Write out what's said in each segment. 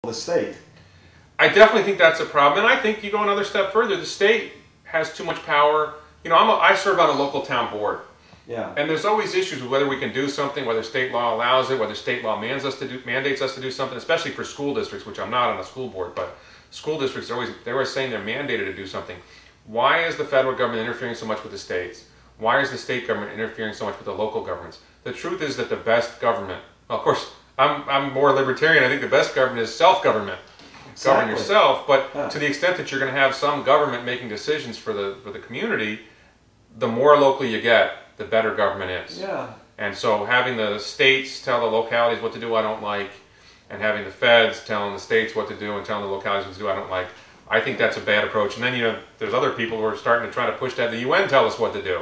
the state. I definitely think that's a problem, and I think you go another step further. The state has too much power. You know, I serve on a local town board. Yeah. And there's always issues with whether we can do something, whether state law allows it, whether state law mandates us to do something, especially for school districts, which I'm not on a school board, but school districts they're always saying they're mandated to do something. Why is the federal government interfering so much with the states? Why is the state government interfering so much with the local governments? The truth is that the best government, well, of course, I'm more libertarian. I think the best government is self-government. Exactly. Govern yourself, but to the extent that you're going to have some government making decisions for the community, the more local you get, the better government is. Yeah. And so having the states tell the localities what to do, I don't like, and having the feds telling the states what to do and telling the localities what to do, I don't like. I think that's a bad approach. And then, you know, there's other people who are starting to try to push that the UN tell us what to do.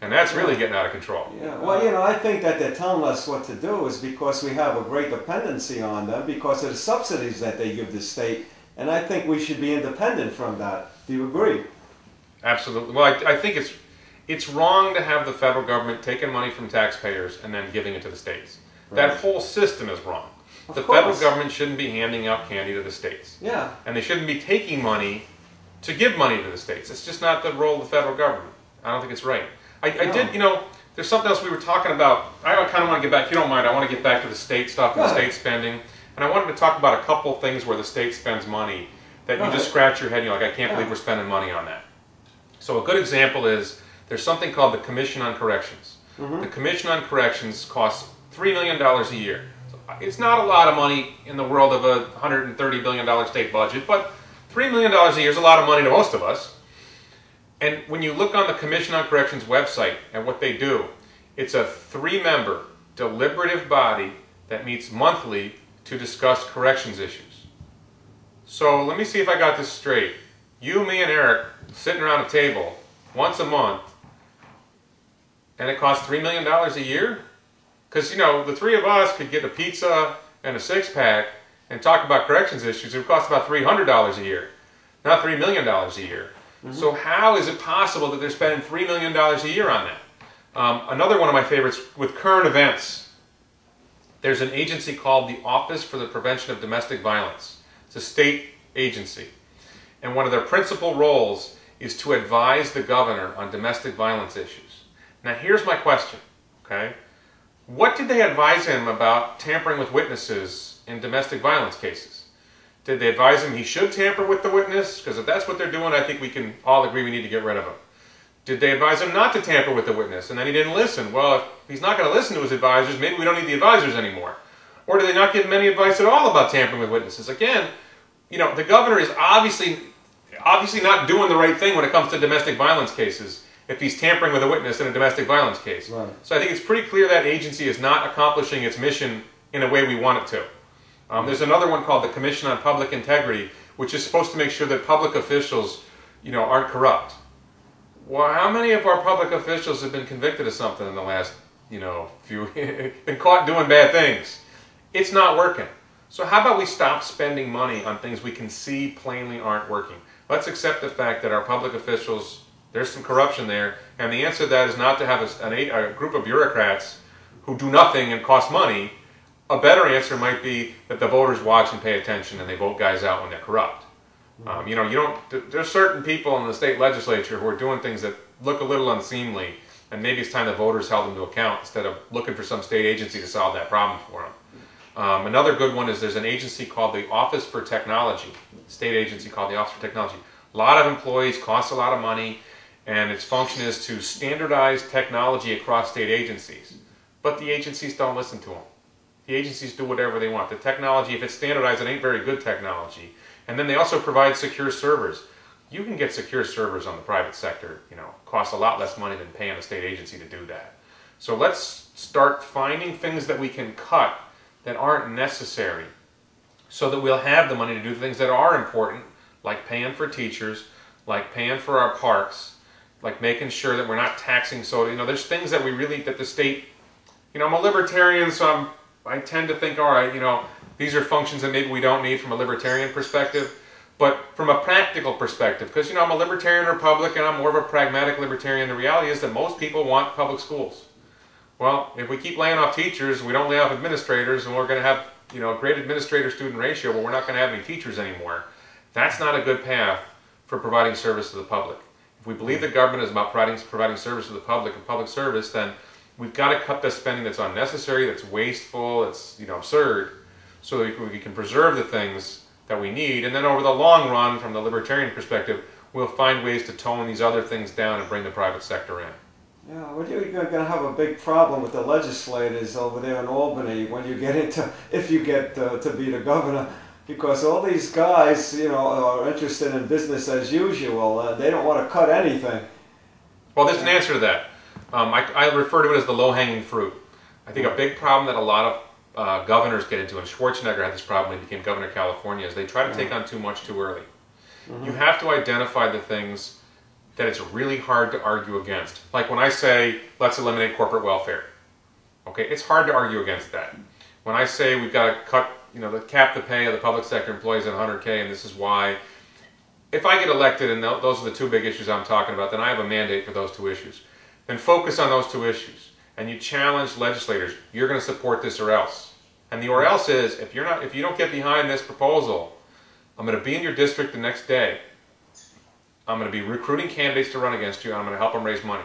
And that's really getting out of control. Yeah. Well, you know, I think that they're telling us what to do is because we have a great dependency on them because of the subsidies that they give the state. And I think we should be independent from that. Do you agree? Absolutely. Well, I think it's wrong to have the federal government taking money from taxpayers and then giving it to the states. Right. That whole system is wrong. The federal government shouldn't be handing out candy to the states. Yeah. And they shouldn't be taking money to give money to the states. It's just not the role of the federal government. I don't think it's right. I did, you know, there's something else we were talking about. I kind of want to get back, if you don't mind, I want to get back to the state stuff and the state spending. And I wanted to talk about a couple things where the state spends money that you just scratch your head and you're like, I can't believe we're spending money on that. So a good example is there's something called the Commission on Corrections. The Commission on Corrections costs $3 million a year. So it's not a lot of money in the world of a $130 billion state budget, but $3 million a year is a lot of money to most of us. And when you look on the Commission on Corrections website and what they do, it's a 3-member deliberative body that meets monthly to discuss corrections issues. So let me see if I got this straight. You, me, and Eric sitting around a table once a month, and it costs $3 million a year? Because, you know, the three of us could get a pizza and a six-pack and talk about corrections issues. It would cost about $300 a year, not $3 million a year. So how is it possible that they're spending $3 million a year on that? Another one of my favorites with current events. There's an agency called the Office for the Prevention of Domestic Violence. It's a state agency. And one of their principal roles is to advise the governor on domestic violence issues. Now here's my question, okay? What did they advise him about tampering with witnesses in domestic violence cases? Did they advise him he should tamper with the witness? Because if that's what they're doing, I think we can all agree we need to get rid of him. Did they advise him not to tamper with the witness and then he didn't listen? Well, if he's not going to listen to his advisors, maybe we don't need the advisors anymore. Or did they not give him any advice at all about tampering with witnesses? Again, you know, the governor is obviously not doing the right thing when it comes to domestic violence cases if he's tampering with a witness in a domestic violence case. Right. So I think it's pretty clear that agency is not accomplishing its mission in a way we want it to. There's another one called the Commission on Public Integrity, which is supposed to make sure that public officials, you know, aren't corrupt. Well, how many of our public officials have been convicted of something in the last, you know, been caught doing bad things? It's not working. So how about we stop spending money on things we can see plainly aren't working? Let's accept the fact that our public officials, there's some corruption there, and the answer to that is not to have a group of bureaucrats who do nothing and cost money. A better answer might be that the voters watch and pay attention and they vote guys out when they're corrupt. You know, there's certain people in the state legislature who are doing things that look a little unseemly, and maybe it's time the voters held them to account instead of looking for some state agency to solve that problem for them. Another good one is there's an agency called the Office for Technology, state agency called the Office for Technology. A lot of employees, costs a lot of money, and its function is to standardize technology across state agencies. But the agencies don't listen to them. The agencies do whatever they want. The technology, if it's standardized, it ain't very good technology. And then they also provide secure servers. You can get secure servers on the private sector, you know, costs a lot less money than paying a state agency to do that. So let's start finding things that we can cut that aren't necessary so that we'll have the money to do things that are important, like paying for teachers, like paying for our parks, like making sure that we're not taxing soda. You know, there's things that we really, that the state, you know, I'm a libertarian, so I tend to think, all right, you know, these are functions that maybe we don't need from a libertarian perspective, but from a practical perspective, because, you know, I'm a libertarian Republican, I'm more of a pragmatic libertarian. The reality is that most people want public schools. Well, if we keep laying off teachers, we don't lay off administrators, and we're going to have grade administrator-student ratio, but we're not going to have any teachers anymore. That's not a good path for providing service to the public. If we believe that government is about providing service to the public and public service, then we've got to cut the spending that's unnecessary, that's wasteful, that's absurd, so that we can preserve the things that we need. And then over the long run, from the libertarian perspective, we'll find ways to tone these other things down and bring the private sector in. Yeah, well, you're going to have a big problem with the legislators over there in Albany when you get if you get to be the governor, because all these guys, are interested in business as usual. They don't want to cut anything. Well, there's an answer to that. I refer to it as the low-hanging fruit. I think a big problem that a lot of governors get into, and Schwarzenegger had this problem when he became governor of California, is they try to take on too much too early. You have to identify the things that it's really hard to argue against. Like when I say, let's eliminate corporate welfare. Okay, it's hard to argue against that. When I say we've got to cut, cap the pay of the public sector employees at 100K, and this is why, if I get elected and those are the two big issues I'm talking about, then I have a mandate for those two issues. Then focus on those two issues. And you challenge legislators, you're going to support this or else. And the or else is, if you don't get behind this proposal, I'm going to be in your district the next day. I'm going to be recruiting candidates to run against you, and I'm going to help them raise money.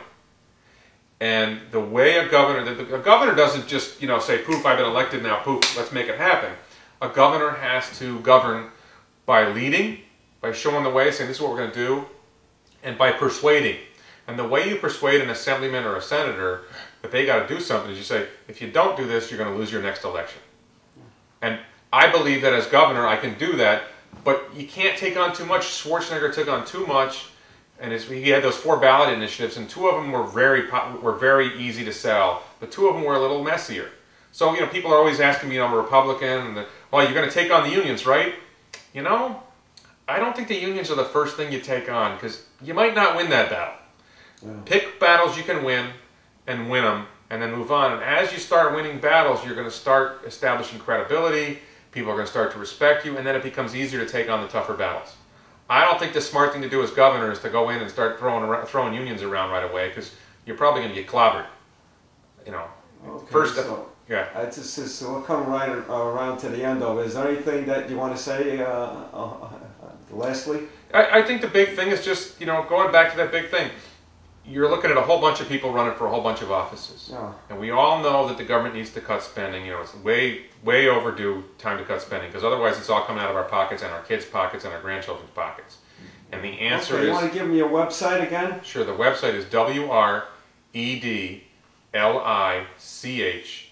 And the way a governor doesn't just, say, poof, I've been elected now, poof, let's make it happen. A governor has to govern by leading, by showing the way, saying this is what we're going to do, and by persuading. And the way you persuade an assemblyman or a senator that they got to do something is you say, if you don't do this, you're going to lose your next election. And I believe that as governor, I can do that, but you can't take on too much. Schwarzenegger took on too much, and he had those 4 ballot initiatives, and 2 of them were very easy to sell, but 2 of them were a little messier. So, people are always asking me, I'm a Republican, and well, you're going to take on the unions, right? I don't think the unions are the first thing you take on, because you might not win that battle. Yeah. Pick battles you can win, and win them, and then move on. And as you start winning battles, you're going to start establishing credibility, people are going to start to respect you, and then it becomes easier to take on the tougher battles. I don't think the smart thing to do as governor is to go in and start throwing unions around right away, because you're probably going to get clobbered. Okay, first, so yeah. We're coming right around to the end of it. Is there anything that you want to say lastly? I think the big thing is just, going back to that big thing. You're looking at a whole bunch of people running for a whole bunch of offices. Yeah. And we all know that the government needs to cut spending. It's way overdue time to cut spending, because otherwise it's all coming out of our pockets and our kids' pockets and our grandchildren's pockets. And the answer is... You want to give me your website again? Sure. The website is WREDLICH